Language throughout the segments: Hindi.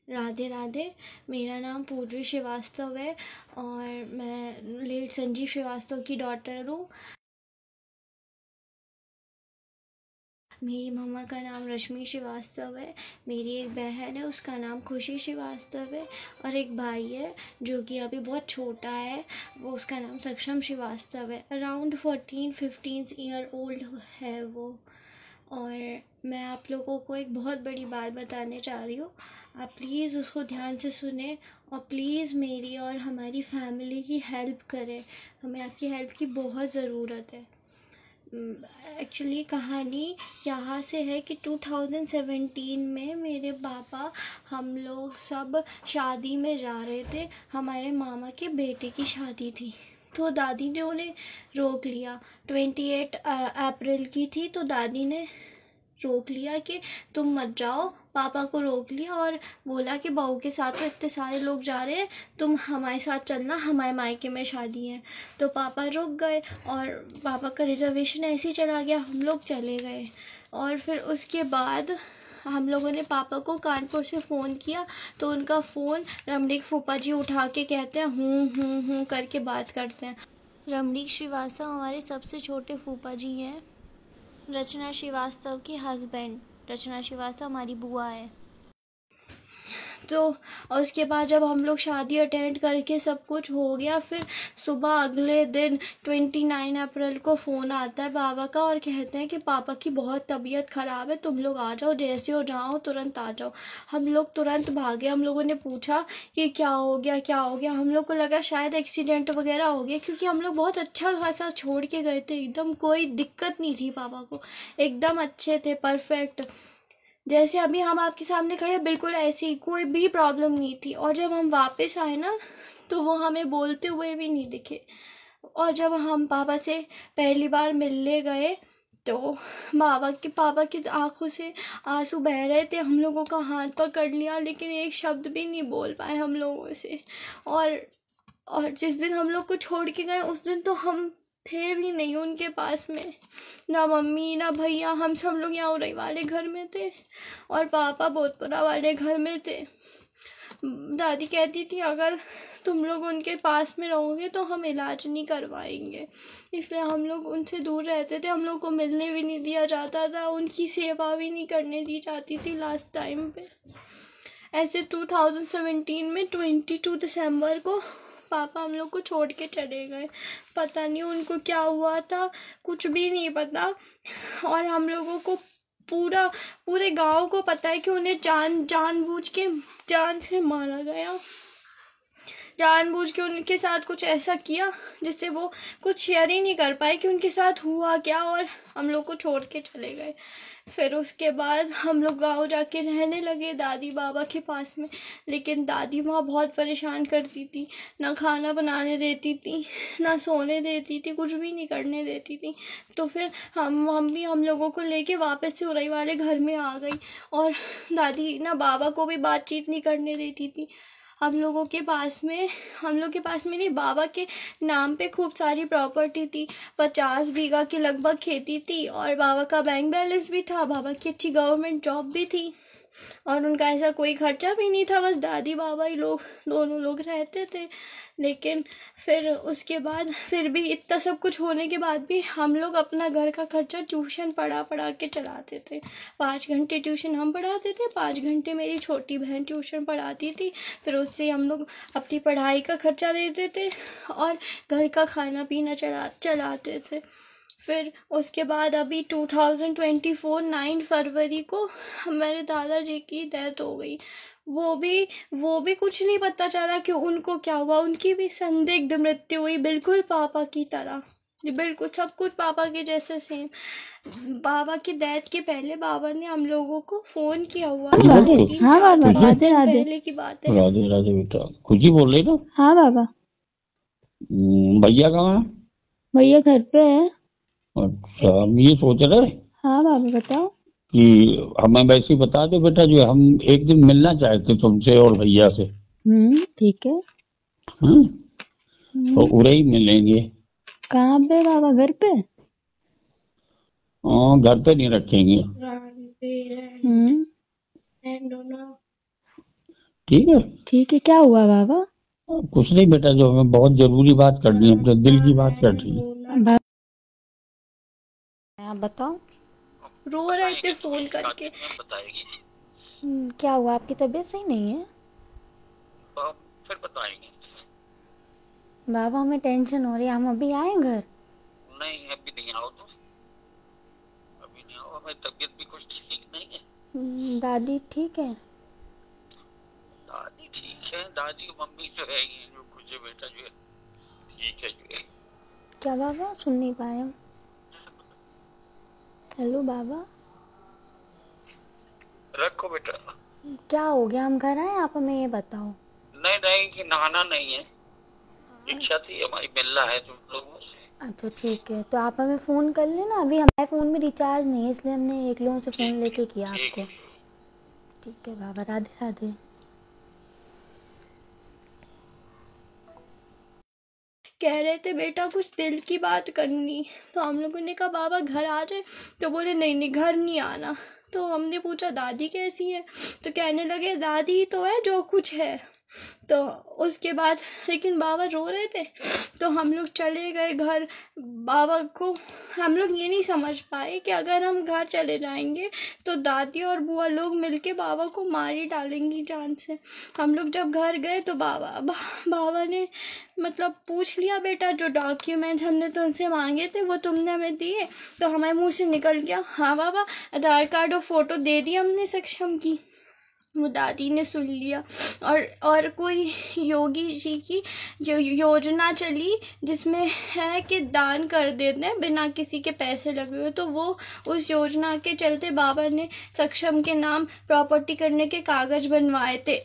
राधे राधे। मेरा नाम पूर्वी श्रीवास्तव है और मैं लेट संजीव श्रीवास्तव की डॉटर हूँ। मेरी मम्मा का नाम रश्मि श्रीवास्तव है। मेरी एक बहन है, उसका नाम खुशी श्रीवास्तव है और एक भाई है जो कि अभी बहुत छोटा है, वो उसका नाम सक्षम श्रीवास्तव है। अराउंड 14-15 ईयर ओल्ड है वो। और मैं आप लोगों को एक बहुत बड़ी बात बताने चाह रही हूँ। आप प्लीज़ उसको ध्यान से सुने और प्लीज़ मेरी और हमारी फैमिली की हेल्प करें। हमें आपकी हेल्प की बहुत ज़रूरत है। एक्चुअली कहानी यहाँ से है कि 2017 में मेरे पापा, हम लोग सब शादी में जा रहे थे। हमारे मामा के बेटे की शादी थी, तो दादी ने उन्हें रोक लिया। 28 अप्रैल की थी, तो दादी ने रोक लिया कि तुम मत जाओ। पापा को रोक लिया और बोला कि बहू के साथ तो इतने सारे लोग जा रहे हैं, तुम हमारे साथ चलना, हमारे मायके में शादी है। तो पापा रुक गए और पापा का रिजर्वेशन ऐसे ही चला गया, हम लोग चले गए। और फिर उसके बाद हम लोगों ने पापा को कानपुर से फ़ोन किया, तो उनका फ़ोन रमणीक फूफा जी उठा के कहते हैं हूँ करके बात करते हैं। रमणीक श्रीवास्तव हमारे सबसे छोटे फूफा जी हैं। रचना श्रीवास्तव के हस्बैंड, रचना श्रीवास्तव हमारी बुआ है। तो और उसके बाद जब हम लोग शादी अटेंड करके सब कुछ हो गया, फिर सुबह अगले दिन 29 अप्रैल को फ़ोन आता है बाबा का और कहते हैं कि पापा की बहुत तबीयत ख़राब है, तुम लोग आ जाओ, जैसे हो जाओ तुरंत आ जाओ। हम लोग तुरंत भागे। हम लोगों ने पूछा कि क्या हो गया क्या हो गया। हम लोग को लगा शायद एक्सीडेंट वगैरह हो गया, क्योंकि हम लोग बहुत अच्छा खासा छोड़ के गए थे, एकदम कोई दिक्कत नहीं थी पापा को, एकदम अच्छे थे, परफेक्ट। जैसे अभी हम आपके सामने खड़े बिल्कुल ऐसे ही, कोई भी प्रॉब्लम नहीं थी। और जब हम वापस आए ना, तो वो हमें बोलते हुए भी नहीं दिखे। और जब हम पापा से पहली बार मिलने गए, तो पापा की आंखों से आंसू बह रहे थे। हम लोगों का हाथ पकड़ लिया, लेकिन एक शब्द भी नहीं बोल पाए हम लोगों से। और जिस दिन हम लोग को छोड़ के गए, उस दिन तो हम थे भी नहीं उनके पास में, ना मम्मी ना भैया, हम सब लोग यहाँ उरई वाले घर में थे और पापा बोधपुरा वाले घर में थे। दादी कहती थी अगर तुम लोग उनके पास में रहोगे तो हम इलाज नहीं करवाएंगे, इसलिए हम लोग उनसे दूर रहते थे। हम लोग को मिलने भी नहीं दिया जाता था, उनकी सेवा भी नहीं करने दी जाती थी लास्ट टाइम पे। ऐसे 2017 में 22 दिसंबर को पापा हम लोग को छोड़ के चले गए। पता नहीं उनको क्या हुआ था, कुछ भी नहीं पता। और हम लोगों को पूरे गांव को पता है कि उन्हें जानबूझ के जान से मारा गया, जानबूझ के उनके साथ कुछ ऐसा किया जिससे वो कुछ शेयर ही नहीं कर पाए कि उनके साथ हुआ क्या, और हम लोग को छोड़ के चले गए। फिर उसके बाद हम लोग गाँव जाके रहने लगे दादी बाबा के पास में, लेकिन दादी वहाँ बहुत परेशान करती थी, ना खाना बनाने देती थी, ना सोने देती थी, कुछ भी नहीं करने देती थी। तो फिर हम लोगों को लेके वापस से उरई वाले घर में आ गई, और दादी ना बाबा को भी बातचीत नहीं करने देती थी। हम लोग के पास में नहीं, बाबा के नाम पे खूब सारी प्रॉपर्टी थी, 50 बीघा की लगभग खेती थी, और बाबा का बैंक बैलेंस भी था, बाबा की अच्छी गवर्नमेंट जॉब भी थी, और उनका ऐसा कोई खर्चा भी नहीं था, बस दादी बाबा ही लोग, दोनों लोग रहते थे। लेकिन फिर उसके बाद, फिर भी इतना सब कुछ होने के बाद भी हम लोग अपना घर का खर्चा ट्यूशन पढ़ा के चलाते थे। 5 घंटे ट्यूशन हम पढ़ाते थे, 5 घंटे मेरी छोटी बहन ट्यूशन पढ़ाती थी। फिर उससे हम लोग अपनी पढ़ाई का खर्चा देते थे और घर का खाना पीना चलाते थे। फिर उसके बाद अभी 2024 9 फरवरी को हमारे दादाजी की डेथ हो गई। वो भी कुछ नहीं पता चला कि उनको क्या हुआ। उनकी भी संदिग्ध मृत्यु हुई, बिल्कुल पापा की तरह, बिल्कुल सब कुछ पापा के जैसे सेम। बाबा की डेथ के पहले बाबा ने हम लोगों को फोन किया हुआ था, 3-4 दिन पहले की बात है। राधे राधे बेटा, खुद ही बोल रही ना? हाँ बाबा। भैया कहाँ है? भैया घर पे है। अच्छा, हम ये सोच रहे हाँ बाबा बताओ। कि हमें वैसे ही बता दो बेटा, जो हम एक दिन मिलना चाहते तुमसे और भैया से। ठीक है। तो उरे ही मिलेंगे। कहाँ पे बाबा? घर पे? हाँ, घर पे नहीं रखेंगे। ठीक है। ठीक है, क्या हुआ बाबा? कुछ नहीं बेटा, जो हमें बहुत जरूरी बात करनी है, अपने दिल की बात कर रही है। आप बताओ। रो रहे थे फोन करके। क्या हुआ, आपकी तबीयत सही नहीं है? फिर बताएंगे। बाबा हमें टेंशन हो रही है, हम अभी आए घर? नहीं अभी नहीं आओ, तो अभी नहीं आओ, हमारी तबीयत भी कुछ ठीक नहीं है। दादी ठीक है? दादी ठीक है, दादी मम्मी जो है ये जो कुछ है बेटा जो है ठीक है जो है। क्या बाबा, सुन नहीं पाए हम। हेलो बाबा। रखो बेटा। क्या हो गया, हम घर आए, आप हमें ये बताओ। नहीं नहीं कि नहाना नहीं है, इच्छा थी हमारी मिलना है तुम लोगों से। अच्छा ठीक है, तो आप हमें फ़ोन कर लेना, अभी हमारे फ़ोन में रिचार्ज नहीं है इसलिए हमने एक लोगों से फ़ोन लेके किया आपको। ठीक है बाबा, राधे राधे। कह रहे थे बेटा कुछ दिल की बात करनी, तो हम लोगों ने कहा बाबा घर आ जाए, तो बोले नहीं नहीं घर नहीं आना। तो हमने पूछा दादी कैसी है, तो कहने लगे दादी तो है जो कुछ है। तो उसके बाद लेकिन बाबा रो रहे थे, तो हम लोग चले गए घर। बाबा को हम लोग ये नहीं समझ पाए कि अगर हम घर चले जाएंगे तो दादी और बुआ लोग मिलके बाबा को मार ही डालेंगी जान से। हम लोग जब घर गए तो बाबा ने मतलब पूछ लिया बेटा जो डॉक्यूमेंट हमने तुमसे मांगे थे वो तुमने हमें दिए, तो हमारे मुंह से निकल गया हाँ बाबा आधार कार्ड और फ़ोटो दे दी हमने सक्षम की। वो दादी ने सुन लिया। और कोई योगी जी की जो योजना चली जिसमें है कि दान कर देते हैं बिना किसी के पैसे लगे हुए, तो वो उस योजना के चलते बाबा ने सक्षम के नाम प्रॉपर्टी करने के कागज़ बनवाए थे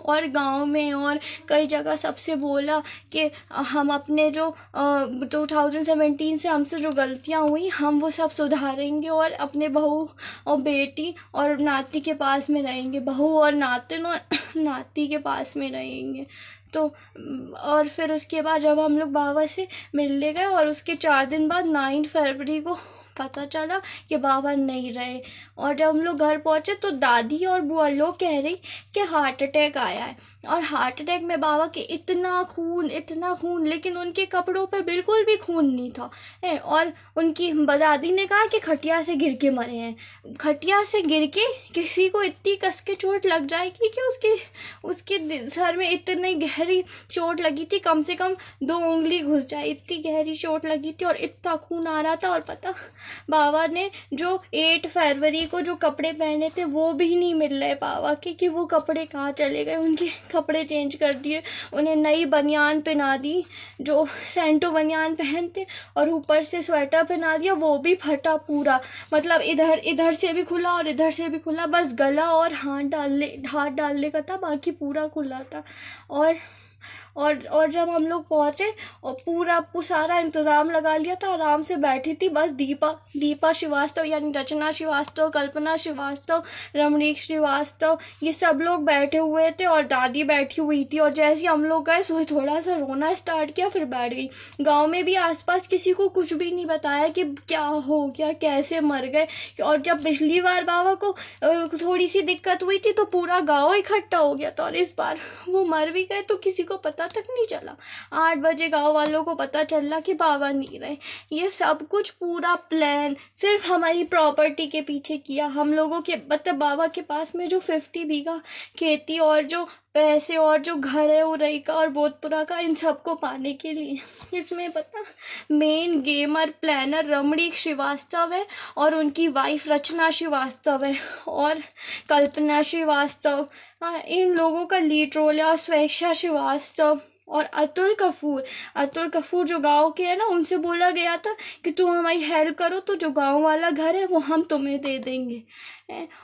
और गांव में और कई जगह सबसे बोला कि हम अपने जो 2017 से हमसे जो गलतियां हुई हम वो सब सुधारेंगे और अपने बहू और बेटी और नाती के पास में रहेंगे, बहू और नाती के पास में रहेंगे। तो और फिर उसके बाद जब हम लोग बाबा से मिलने गए और उसके 4 दिन बाद 9 फरवरी को पता चला कि बाबा नहीं रहे। और जब हम लोग घर पहुंचे तो दादी और बुआ लोग कह रही कि हार्ट अटैक आया है, और हार्ट अटैक में बाबा के इतना खून, लेकिन उनके कपड़ों पे बिल्कुल भी खून नहीं था। और उनकी दादी ने कहा कि खटिया से गिर के मरे हैं। खटिया से गिर के किसी को इतनी कस के चोट लग जाएगी कि उसके सर में इतनी गहरी चोट लगी थी, कम से कम 2 उंगली घुस जाए, इतनी गहरी चोट लगी थी और इतना खून आ रहा था। और पता बाबा ने जो 8 फरवरी को जो कपड़े पहने थे वो भी नहीं मिल रहे बाबा के, कि वो कपड़े कहाँ चले गए। उनके कपड़े चेंज कर दिए, उन्हें नई बनियान पहना दी जो सेंटो बनियान पहनते, और ऊपर से स्वेटर पहना दिया, वो भी फटा पूरा, मतलब इधर से भी खुला और इधर से भी खुला, बस गला और हाथ डालने का था, बाकी पूरा खुला था। और जब हम लोग पहुँचे और पूरा सारा इंतज़ाम लगा लिया था, आराम से बैठी थी बस दीपा श्रीवास्तव यानी रचना श्रीवास्तव, कल्पना श्रीवास्तव, रमणीक श्रीवास्तव, ये सब लोग बैठे हुए थे और दादी बैठी हुई थी। और जैसे हम लोग गए सो थोड़ा सा रोना स्टार्ट किया, फिर बैठ गई। गांव में भी आसपास किसी को कुछ भी नहीं बताया कि क्या हो गया, कैसे मर गए। और जब पिछली बार बाबा को थोड़ी सी दिक्कत हुई थी तो पूरा गाँव इकट्ठा हो गया था, और इस बार वो मर भी गए तो किसी को पता तक नहीं चला। 8 बजे गांव वालों को पता चला कि बाबा नहीं रहे। ये सब कुछ पूरा प्लान सिर्फ हमारी प्रॉपर्टी के पीछे किया। हम लोगों के मतलब बाबा के पास में जो 50 बीघा खेती और जो पैसे और जो घर है उरई का और बोधपुरा का, इन सबको पाने के लिए। इसमें पता मेन गेमर प्लानर रमणीक श्रीवास्तव है और उनकी वाइफ रचना श्रीवास्तव है और कल्पना श्रीवास्तव, इन लोगों का लीड रोल है। और स्वेच्छा श्रीवास्तव और अतुल कपूर जो गांव के है ना, उनसे बोला गया था कि तुम हमारी हेल्प करो तो जो गांव वाला घर है वो हम तुम्हें दे देंगे।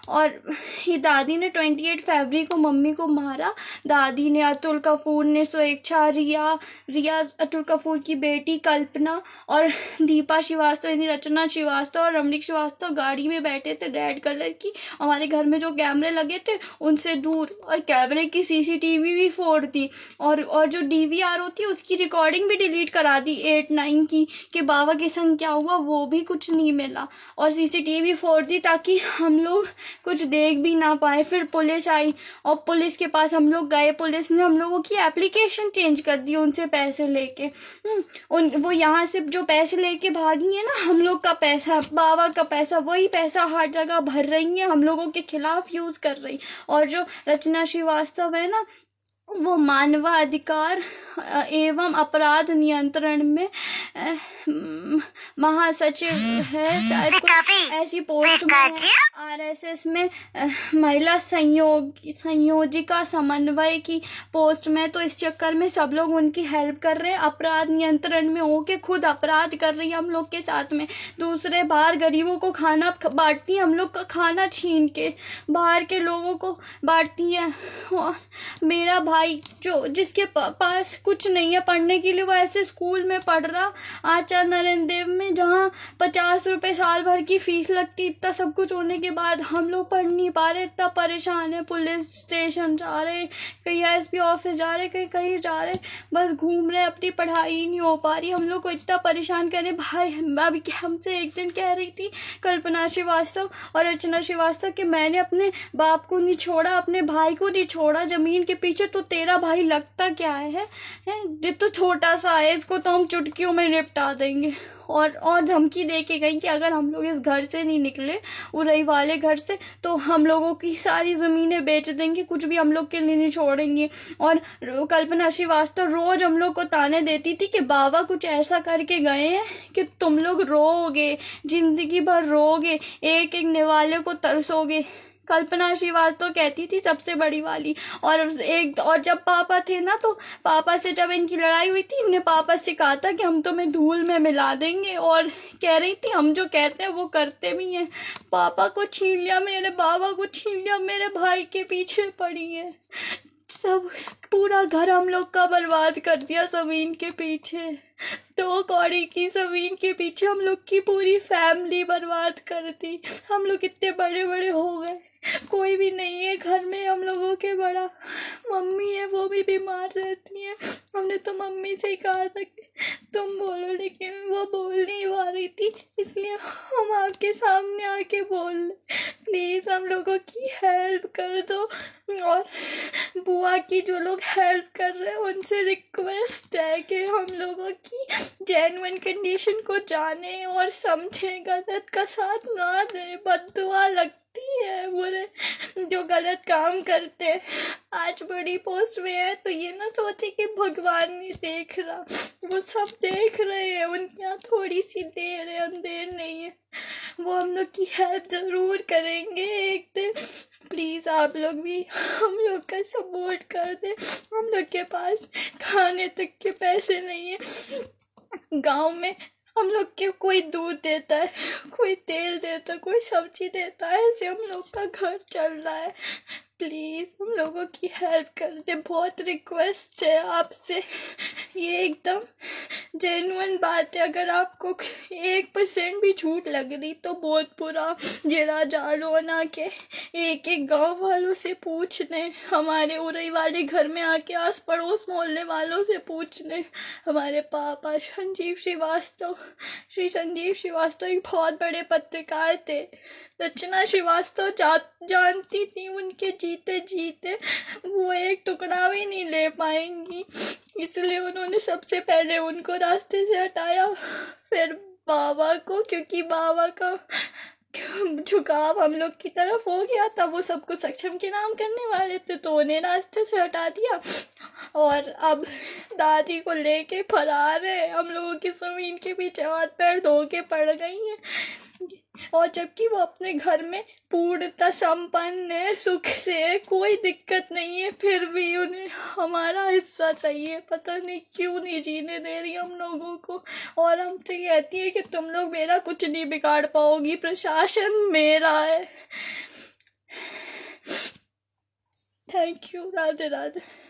और ये दादी ने 28 फरवरी को मम्मी को मारा। दादी ने, अतुल कपूर ने, स्वेच्छा, रिया अतुल कपूर की बेटी, कल्पना और दीपा श्रीवास्तव यानी रचना श्रीवास्तव और रमणीक श्रीवास्तव गाड़ी में बैठे थे रेड कलर की। हमारे घर में जो कैमरे लगे थे उनसे दूर, और कैमरे की CCTV भी फोड़ दी। और जो DVR होती है उसकी रिकॉर्डिंग भी डिलीट करा दी 8-9 की, कि बाबा के संग क्या हुआ वो भी कुछ नहीं मिला, और CCTV फोड़ दी ताकि हम लोग कुछ देख भी ना पाए। फिर पुलिस आई और पुलिस के पास हम लोग गए, पुलिस ने हम लोगों की एप्लीकेशन चेंज कर दी उनसे पैसे लेके। वो यहाँ से जो पैसे लेके भागी है ना, हम लोग का पैसा, बाबा का पैसा, वही पैसा हर जगह भर रही है, हम लोगों के खिलाफ यूज़ कर रही। और जो रचना श्रीवास्तव है ना, वो मानवाधिकार एवं अपराध नियंत्रण में महासचिव है, शायद कुछ ऐसी पोस्ट में है। RSS में महिला संयोजिका समन्वय की पोस्ट में, तो इस चक्कर में सब लोग उनकी हेल्प कर रहे हैं। अपराध नियंत्रण में होके खुद अपराध कर रही है हम लोग के साथ में। दूसरे बाहर गरीबों को खाना बांटती है, हम लोग का खाना छीन के बाहर के लोगों को बांटती है। और मेरा भाई जिसके पास कुछ नहीं है पढ़ने के लिए, वो ऐसे स्कूल में पढ़ रहा आचार्य नरेंद्र देव में, जहाँ 50 रुपये साल भर की फीस लगती। इतना सब कुछ होने के बाद हम लोग पढ़ नहीं पा रहे, इतना परेशान है। पुलिस स्टेशन जा रहे, कहीं SP ऑफिस जा रहे, कहीं कहीं जा रहे, बस घूम रहे, अपनी पढ़ाई नहीं हो पा रही। हम लोग को इतना परेशान करे भाई। अभी हमसे एक दिन कह रही थी कल्पना श्रीवास्तव और रचना श्रीवास्तव कि मैंने अपने बाप को नहीं छोड़ा, अपने भाई को नहीं छोड़ा ज़मीन के पीछे, तो तेरा भाई लगता क्या है? ये तो छोटा सा है, इसको तो हम चुटकियों में निपटा देंगे। और धमकी दे के गई कि अगर हम लोग इस घर से नहीं निकले, उरई वाले घर से, तो हम लोगों की सारी ज़मीनें बेच देंगे, कुछ भी हम लोग के लिए नहीं छोड़ेंगे। और कल्पना श्रीवास्तव रोज़ हम लोग को ताने देती थी कि बाबा कुछ ऐसा करके गए हैं कि तुम लोग रोओगे, ज़िंदगी भर रोओगे, एक एक निवाले को तरसोगे। कल्पना श्रीवास्तव कहती थी सबसे बड़ी वाली। और जब पापा थे ना, तो पापा से जब इनकी लड़ाई हुई थी, इनने पापा से कहा था कि हम तुम्हें धूल में मिला देंगे, और कह रही थी हम जो कहते हैं वो करते भी हैं। पापा को छीन लिया, मेरे बाबा को छीन लिया, मेरे भाई के पीछे पड़ी है। सब पूरा घर हम लोग का बर्बाद कर दिया ज़मीन के पीछे। 2 कौड़ी की ज़मीन के पीछे हम लोग की पूरी फैमिली बर्बाद कर दी। हम लोग इतने बड़े बड़े हो गए, कोई भी नहीं है घर में हम लोगों के बड़ा। मम्मी है, वो भी बीमार रहती है। हमने तो मम्मी से ही कहा था कि तुम बोलो, लेकिन वो बोल नहीं पा रही थी, इसलिए हम आपके सामने आके बोल रहे। प्लीज़ हम लोगों की हेल्प कर दो। और बुआ की जो लोग हेल्प कर रहे हैं उनसे रिक्वेस्ट है कि हम लोगों की जेन्युइन कंडीशन को जाने और समझें, गलत का साथ ना दें। बद्दुआ लगती है बुरे जो गलत काम करते हैं। आज बड़ी पोस्ट में है तो ये ना सोचे कि भगवान नहीं देख रहा, वो सब देख रहे हैं। उनके यहाँ थोड़ी सी देर है, अंधेर नहीं है। वो हम लोग की हेल्प ज़रूर करेंगे एक दिन। प्लीज़ आप लोग भी हम लोग का सपोर्ट कर दें। हम लोग के पास खाने तक के पैसे नहीं है। गांव में हम लोग के कोई दूध देता है, कोई तेल देता है, कोई सब्जी देता है, ऐसे हम लोग का घर चल रहा है। प्लीज़ हम लोगों की हेल्प कर दे, बहुत रिक्वेस्ट है आपसे। ये एकदम जेन्युइन बात है। अगर आपको 1% भी झूठ लग रही तो बहुत बुरा जिला जालो ना के एक एक गांव वालों से पूछ लें, हमारे उरई वाले घर में आके आस पड़ोस मोहल्ले वालों से पूछ लें। हमारे पापा श्री संजीव श्रीवास्तव एक बहुत बड़े पत्रकार थे। रचना श्रीवास्तव जानती थी उनके जीते जीते वो एक टुकड़ा भी नहीं ले पाएंगी, इसलिए उन्होंने सबसे पहले उनको रास्ते से हटाया, फिर बाबा को, क्योंकि बाबा का झुकाव हम लोग की तरफ हो गया था। वो सब कुछ सक्षम के नाम करने वाले थे तो उन्हें रास्ते से हटा दिया, और अब दादी को लेके फरार है। हम लोगों की ज़मीन के पीछे हाथ पैर धो के पड़ गई हैं, और जबकि वो अपने घर में पूर्णतः संपन्न है, सुख से है, कोई दिक्कत नहीं है, फिर भी उन्हें हमारा हिस्सा चाहिए। पता नहीं क्यों नहीं जीने दे रही हम लोगों को, और हमसे कहती है कि तुम लोग मेरा कुछ नहीं बिगाड़ पाओगी, प्रशासन मेरा है। Thank you. राधे राधे।